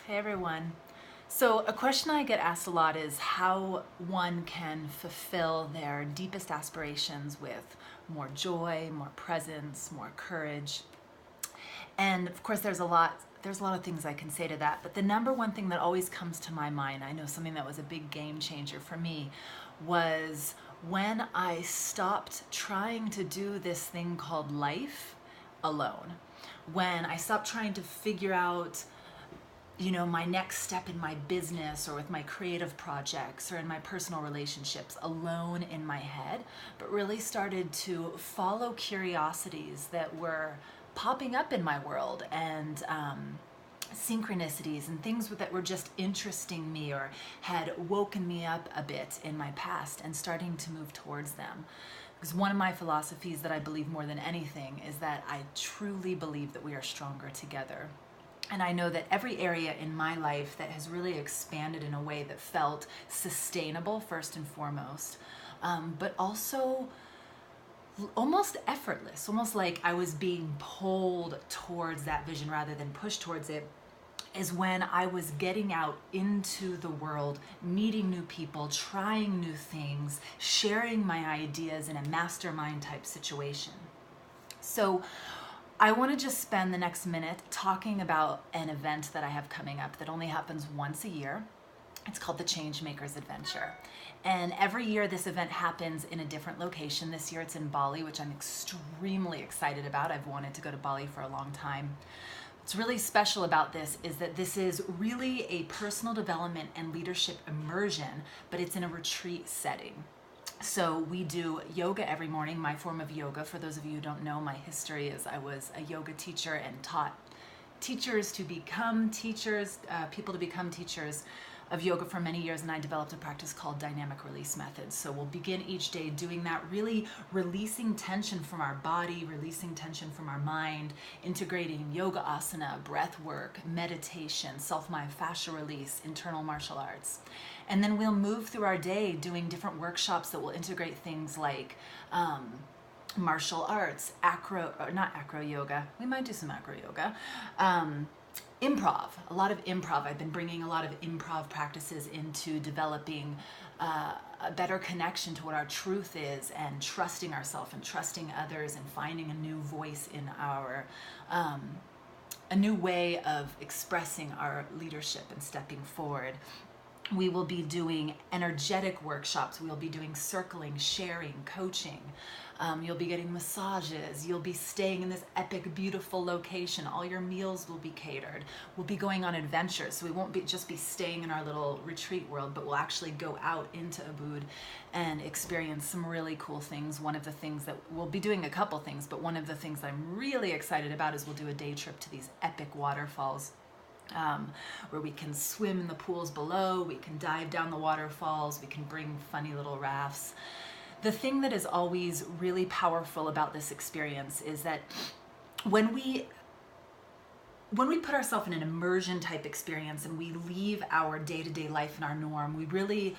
Hey everyone. So, a question I get asked a lot is how one can fulfill their deepest aspirations with more joy, more presence, more courage. And of course there's a lot of things I can say to that, but the number one thing that always comes to my mind, I know something that was a big game changer for me, was when I stopped trying to do this thing called life alone. When I stopped trying to figure out my next step in my business or with my creative projects or in my personal relationships alone in my head, but really started to follow curiosities that were popping up in my world and synchronicities and things that were just interesting me or had woken me up a bit in my past and starting to move towards them. Because one of my philosophies that I believe more than anything is that I truly believe that we are stronger together. And I know that every area in my life that has really expanded in a way that felt sustainable, first and foremost, but also almost effortless, almost like I was being pulled towards that vision rather than pushed towards it, is when I was getting out into the world, meeting new people, trying new things, sharing my ideas in a mastermind type situation. So I want to just spend the next minute talking about an event that I have coming up that only happens once a year. It's called the Changemakers Adventure. And every year this event happens in a different location. This year it's in Bali, which I'm extremely excited about. I've wanted to go to Bali for a long time. What's really special about this is that this is really a personal development and leadership immersion, but it's in a retreat setting. So we do yoga every morning, my form of yoga. For those of you who don't know, my history is I was a yoga teacher and taught teachers to become teachers, people to become teachers of yoga for many years, and I developed a practice called dynamic release methods. So we'll begin each day doing that, really releasing tension from our body, releasing tension from our mind, integrating yoga asana, breath work, meditation, self-mind fascia release, internal martial arts. And then we'll move through our day doing different workshops that will integrate things like martial arts, not acro yoga. We might do some acro yoga. Improv, a lot of improv. I've been bringing a lot of improv practices into developing a better connection to what our truth is and trusting ourselves and trusting others and finding a new voice in a new way of expressing our leadership and stepping forward. We will be doing energetic workshops. We'll be doing circling, sharing, coaching. You'll be getting massages. You'll be staying in this epic, beautiful location. All your meals will be catered. We'll be going on adventures. So we won't just be staying in our little retreat world, but we'll actually go out into Ubud and experience some really cool things. One of the things that we'll be doing a couple things, but one of the things I'm really excited about is we'll do a day trip to these epic waterfalls. Where we can swim in the pools below, we can dive down the waterfalls, we can bring funny little rafts. The thing that is always really powerful about this experience is that when we put ourselves in an immersion type experience and we leave our day-to-day life and our norm, we really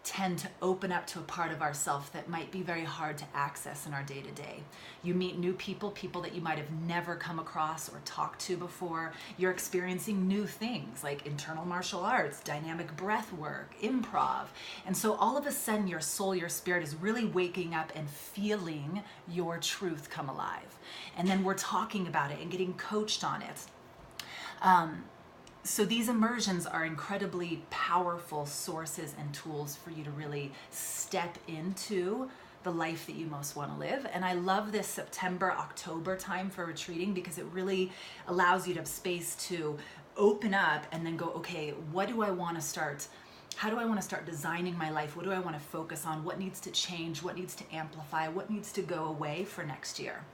tend to open up to a part of ourselves that might be very hard to access in our day-to-day. You meet new people that you might have never come across or talked to before. You're experiencing new things like internal martial arts, dynamic breath work, improv. And so all of a sudden your soul, your spirit is really waking up and feeling your truth come alive. And then we're talking about it and getting coached on it. So these immersions are incredibly powerful sources and tools for you to really step into the life that you most want to live. And I love this September, October time for retreating because it really allows you to have space to open up and then go, okay, what do I want to start? How do I want to start designing my life? What do I want to focus on? What needs to change? What needs to amplify? What needs to go away for next year?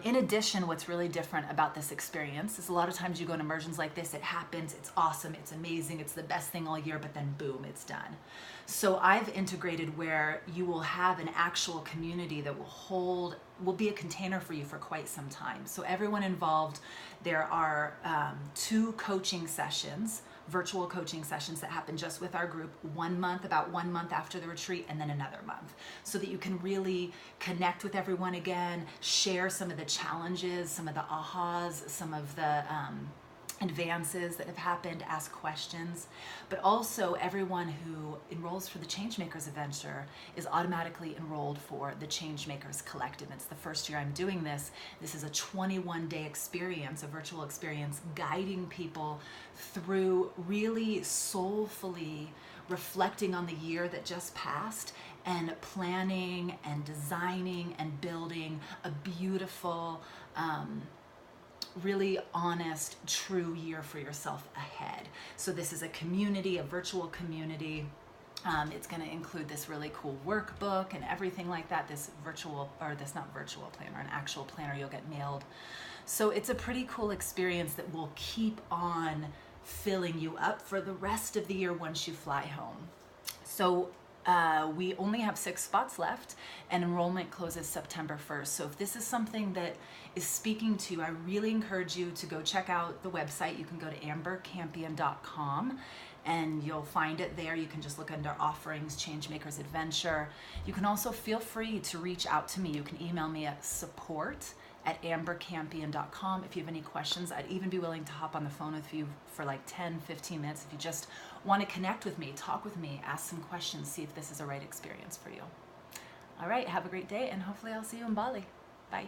In addition, what's really different about this experience is a lot of times you go in immersions like this, it happens, it's awesome, it's amazing, it's the best thing all year, but then boom, it's done. So I've integrated where you will have an actual community that will be a container for you for quite some time. So everyone involved, there are 2 coaching sessions, virtual coaching sessions that happen just with our group about 1 month after the retreat, and then another month, so that you can really connect with everyone again, share some of the challenges, some of the ahas, some of the advances that have happened, ask questions, but also everyone who enrolls for the Changemakers Adventure is automatically enrolled for the Changemakers Collective. It's the first year I'm doing this. This is a 21-day experience, a virtual experience, guiding people through really soulfully reflecting on the year that just passed and planning and designing and building a beautiful, really honest, true year for yourself ahead. So this is a community, a virtual community. It's going to include this really cool workbook and everything like that. This virtual, or this not virtual planner, an actual planner you'll get mailed. So it's a pretty cool experience that will keep on filling you up for the rest of the year once you fly home. So we only have 6 spots left, and enrollment closes September 1st. So if this is something that is speaking to you, I really encourage you to go check out the website. You can go to ambercampion.com and you'll find it there. You can just look under offerings, Changemakers Adventure. You can also feel free to reach out to me. You can email me at support@ambercampion.com. If you have any questions, I'd even be willing to hop on the phone with you for like 10-15 minutes if you just want to connect with me, talk with me, ask some questions, see if this is a right experience for you. All right, have a great day, and hopefully I'll see you in Bali. Bye.